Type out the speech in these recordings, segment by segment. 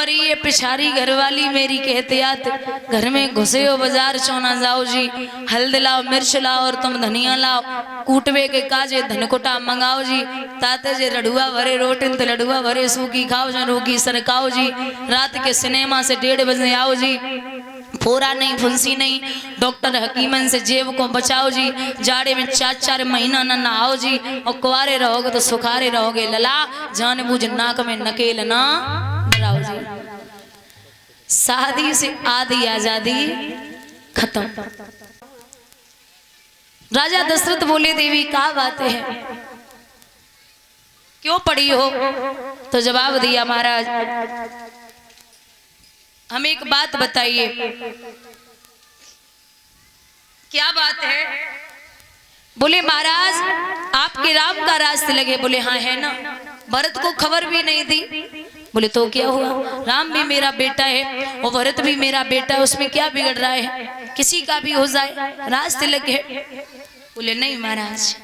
परी ये पिछारी घरवाली मेरी कहतियात, घर में घुसे हो बाजार चौना जाओ जी, हल्द लाओ मिर्च लाओ और तुम धनिया लाओ, कूटवे के काजे धनकुटा मंगाओ जी, ताते जे रड़ुआ भरे रोटिन ते लड़ुआ भरे सूखी खाओ जा रोगी सरकाओ जी, रात के सिनेमा से 1:30 बजे आओ जी, फोरा नहीं फुंसी नहीं, डॉक्टर हकीमन से जेब को बचाओ जी, जाड़े में 4-4 महीना न नहाओ जी, और कुंवारे रहोगे तो सुखारे रहोगे लला, जान बूझ नाक में नकेल ना भराओ जी। शादी से आधी आजादी खत्म। राजा दशरथ बोले देवी क्या बात है, क्यों पड़ी हो? तो जवाब दिया महाराज हमें एक बात बताइए। क्या बात है? बोले महाराज आपके राम का राज लगे। बोले हाँ है ना, भरत को खबर भी नहीं दी। बोले तो क्या हुआ, राम भी मेरा बेटा है और भरत भी मेरा बेटा है, उसमें क्या बिगड़ रहा है, किसी का भी हो जाए, राज तिलक है। बोले नहीं महाराज,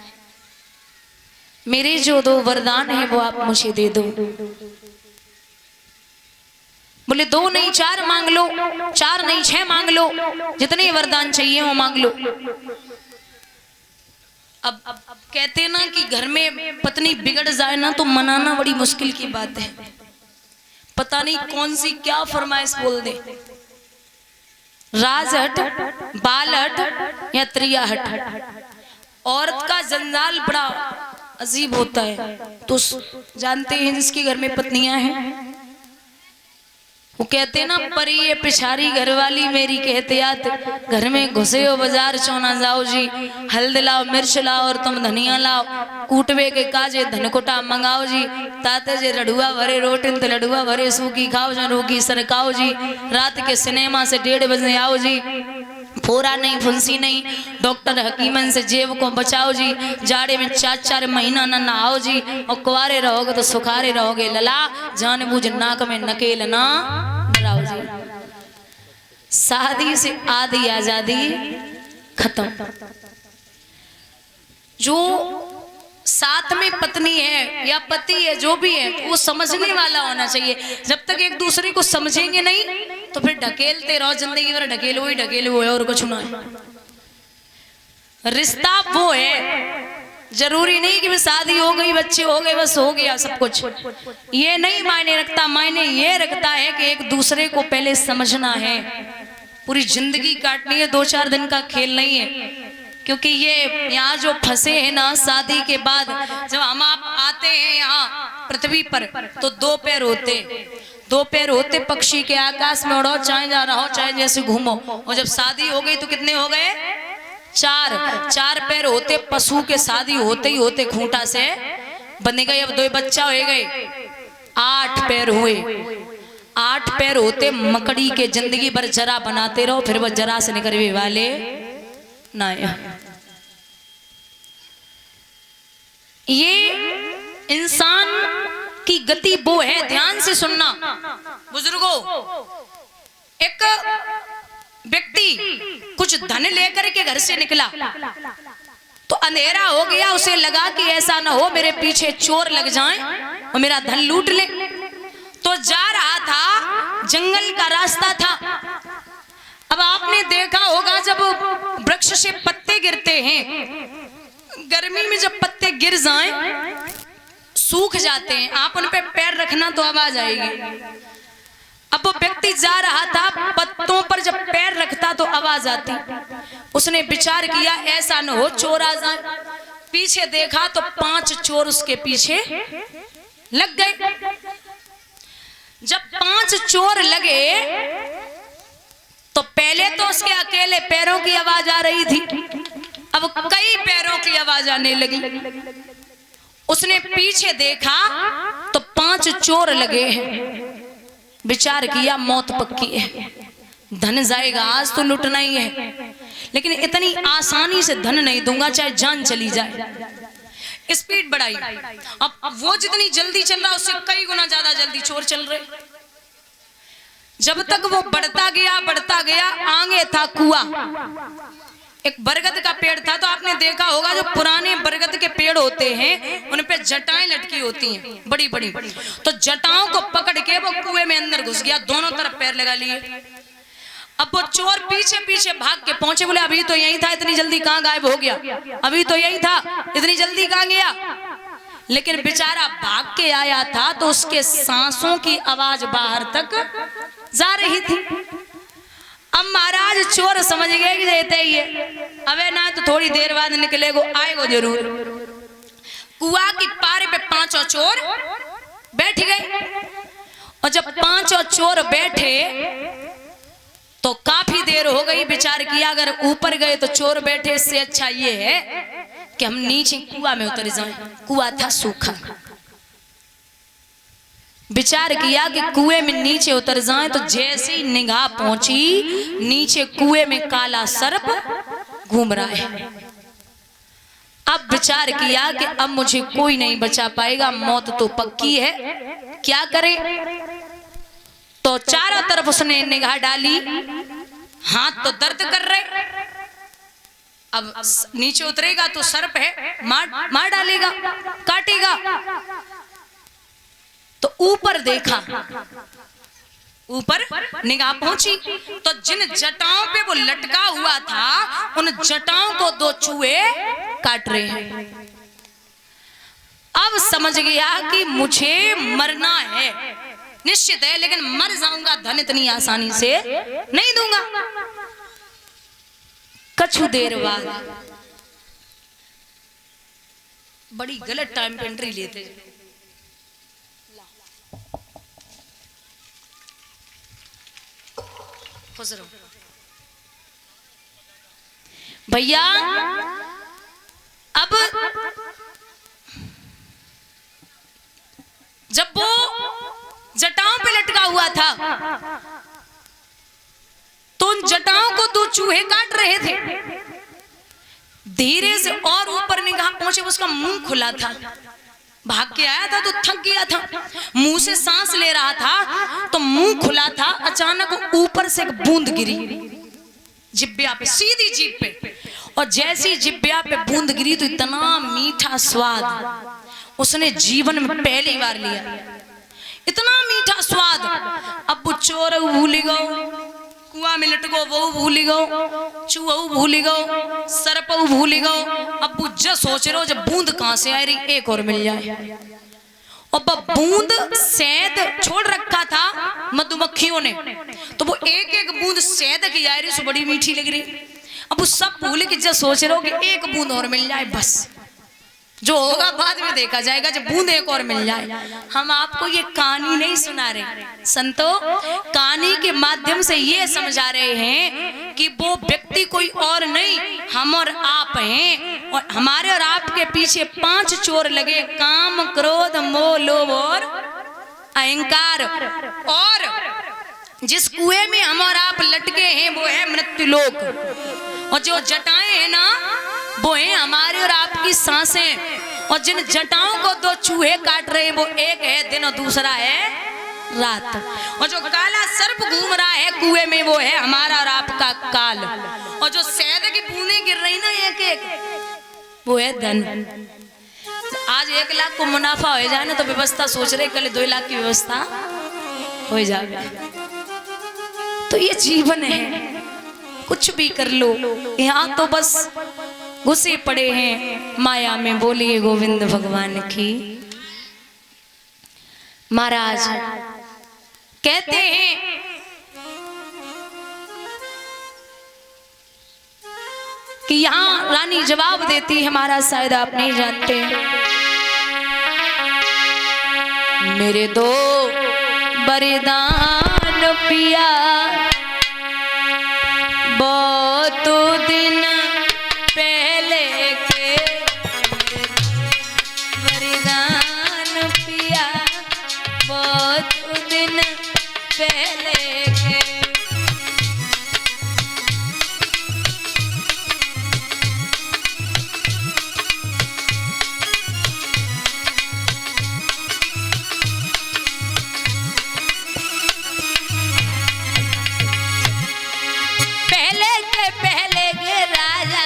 मेरे जो 2 वरदान है वो आप मुझे दे दो। बोले 2 नहीं 4 मांग लो, 4 नहीं 6 मांग लो, जितने वरदान चाहिए वो मांग लो। अब कहते ना कि घर में पत्नी बिगड़ जाए ना तो मनाना बड़ी मुश्किल की बात है। पता नहीं कौन सी क्या फरमाइश बोल दे, राजहट, बालहट या त्रियाहट। औरत का जंजाल बड़ा अजीब होता है। तो जानते हैं जिसके घर में पत्नियां हैं, वो कहते ना परी ये पिछारी घरवाली मेरी कहतियात, घर में घुसे हो बाजार चौना जाओ जी, हल्द लाओ मिर्च लाओ और तुम धनिया लाओ, कूटवे के काजे धनकुटा मंगाओ जी, ताते जे रड़ुआ भरे रोटिन ते लड़ुआ भरे सूखी खाओ जा रोगी सरकाओ जी, रात के सिनेमा से 1:30 बजे आओ जी, फोरा नहीं फुंसी नहीं, डॉक्टर हकीमन से जेब को बचाओ जी, जाड़े में 4-4 महीना न नहाओ जी, और कुंवारे रहोगे तो सुखारे रहोगे लला, जान बूझ नाक में नकेल ना भराओ जी। शादी से आधी आजादी खत्म। जो साथ में पत्नी है या पति है जो भी है, वो समझने वाला होना चाहिए। जब तक एक दूसरे को समझेंगे नहीं तो फिर ढकेलते रहो, जिंदगी भर ढकेलो ही ढकेलो है और कुछ ना है। रिश्ता वो है, जरूरी नहीं कि शादी हो गई बच्चे हो गए बस हो गया सब कुछ, ये नहीं मायने रखता। मायने ये रखता है कि एक दूसरे को पहले समझना है। पूरी जिंदगी काटनी है, 2-4 दिन का खेल नहीं है। क्योंकि ये यहाँ जो फंसे हैं ना, शादी के बाद जब हम आप आते हैं यहाँ पृथ्वी पर तो 2 पैर होते, 2 पैर होते पक्षी के, आकाश में उड़ो चाहे जा रहा हो चाहे जैसे घूमो। और जब शादी हो गई तो कितने हो गए? 4 पैर होते पशु के, शादी होते ही होते खूंटा से बन गई। अब 2 बच्चा हो गए, 8 पैर हुए। 8 पैर होते मकड़ी के, जिंदगी भर जरा बनाते रहो फिर वह जरा से निकलने वाले ना। ये इंसान की गति वो है, ध्यान से सुनना बुजुर्गों। एक व्यक्ति कुछ धन लेकर के घर से निकला तो अंधेरा हो गया, उसे लगा कि ऐसा ना हो मेरे पीछे चोर लग जाएं और मेरा धन लूट ले। तो जा रहा था, जंगल का रास्ता था। अब आपने देखा होगा जब वृक्ष से पत्ते गिरते हैं, गर्मी में जब पत्ते गिर जाएं सूख जाते हैं, आप उन पे पैर रखना तो आवाज आएगी। अब वो व्यक्ति जा रहा था, पत्तों पर जब पैर रखता तो आवाज आती। उसने विचार किया ऐसा न हो चोर आ जाए। पीछे देखा तो 5 चोर उसके पीछे लग गए। जब 5 चोर लगे तो पहले तो उसके अकेले पैरों की आवाज आ रही थी, अब कई पैरों की आवाज आने लगी। उसने पीछे देखा तो 5 चोर लगे हैं। विचार किया मौत पक्की है, धन जाएगा, आज तो लुटना ही है, लेकिन इतनी आसानी से धन नहीं दूंगा, चाहे जान चली जाए। स्पीड बढ़ाई। अब वो जितनी जल्दी चल रहा उससे कई गुना ज्यादा जल्दी चोर चल रहे। जब तक वो बढ़ता गया, आगे था कुआं। एक बरगद का पेड़ था, तो आपने देखा होगा जो पुराने बरगद के पेड़ होते हैं उन पे जटाएं लटकी होती हैं बड़ी बड़ी। तो जटाओं को पकड़ के वो कुएं में अंदर घुस गया, दोनों तरफ पैर लगा लिए। अब वो चोर पीछे पीछे भाग के पहुंचे, बोले अभी तो यही था, इतनी जल्दी कहां गायब हो गया, अभी तो यही था, इतनी जल्दी कहां गया। लेकिन बेचारा भाग के आया था तो उसके सांसों की आवाज बाहर तक जा रही थी। अब महाराज चोर समझ गए कि देते ही है, अबे ना तो थोड़ी देर बाद निकलेगो, आएगो जरूर। कुआं की पार पे पांचों चोर बैठ गए, और जब पांचों चोर बैठे तो काफी देर हो गई। विचार किया अगर ऊपर गए तो चोर बैठे, इससे अच्छा ये है कि हम नीचे कुआं में उतर जाएं। कुआं था सूखा। विचार किया कि कुएं में नीचे उतर जाएं, तो जैसे ही निगाह पहुंची नीचे कुएं में काला सर्प घूम रहा है। अब विचार किया कि अब मुझे कोई नहीं बचा पाएगा, मौत तो पक्की है, क्या करे। तो चारों तरफ उसने निगाह डाली, हाथ तो दर्द कर रहे, अब नीचे उतरेगा तो सर्प है, मार डालेगा, काटेगा। तो ऊपर देखा, ऊपर निगाह पहुंची तो जिन जटाओं पे वो लटका हुआ था उन जटाओं को दो चूहे काट रहे हैं। अब समझ गया कि मुझे मरना है, निश्चित है, लेकिन मर जाऊंगा, धन इतनी आसानी से नहीं दूंगा। कछु देर बाद बड़ी गलत टाइम पे एंट्री लेते भैया। अब जब वो जटाओं पे लटका हुआ था तो उन जटाओं को दो चूहे काट रहे थे। धीरे से और ऊपर निगाह पहुंचे, उसका मुंह खुला था, भाग के आया था तो थक गया था, मुंह से सांस ले रहा था तो मुंह खुला था। अचानक ऊपर से एक बूंद गिरी जिब्बिया पे, सीधी जीभ पे, और जैसी जिब्बिया पे बूंद गिरी तो इतना मीठा स्वाद उसने जीवन में पहली बार लिया, इतना मीठा स्वाद। अब वो चोर भूल गो, कुआं में लटको वो भूल गो, चूहा भूल गो, सर्प भूल गो। अब बुझा सोच रहे हो जब बूंद कहां से आ रही, एक और मिल जाए। और बूंद शहद छोड़ रखा था मधुमक्खियों ने, तो वो एक एक बूंद शहद की आ रही, सो बड़ी मीठी लग रही। अब वो सब भूल के जब सोच रहे हो कि एक बूंद और मिल जाए, बस जो होगा बाद में देखा जाएगा, जब बूंद एक और मिल जाए। हम आपको ये कहानी नहीं सुना रहे संतों, कहानी के माध्यम से ये समझा रहे हैं कि वो व्यक्ति कोई और नहीं, हम और आप हैं, और हमारे और आपके पीछे 5 चोर लगे, काम क्रोध मोह लोभ और अहंकार। और जिस कुएं में हम और आप लटके हैं वो है मृत्यु लोक, और जो जटाएं हैं ना वो है हमारे और आपकी सांसें। और जिन जटाओं को दो चूहे काट रहे हैं वो एक है दिन और दूसरा है रात। और जो काला सर्प घूम रहा है कुएं में वो है हमारा और आपका काल। और जो शहद की बूंदें गिर रही ना एक एक, वो है धन। आज 1 लाख को मुनाफा हो जाए ना तो व्यवस्था सोच रहे कल 2 लाख की व्यवस्था हो जाएगा। तो ये जीवन है, कुछ भी कर लो, यहाँ तो बस घुसे पड़े हैं माया में। बोलिए गोविंद भगवान की। महाराज कहते हैं कि यहाँ रानी जवाब देती है, महाराज शायद आप नहीं जानते, मेरे 2 बरदान पिया बहुत दिन पहले के, वरदान पिया बहुत दिन पहले के। पहले के राजा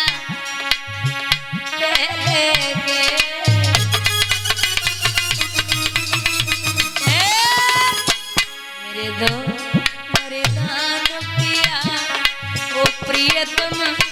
वरदान किया ओ प्रियतम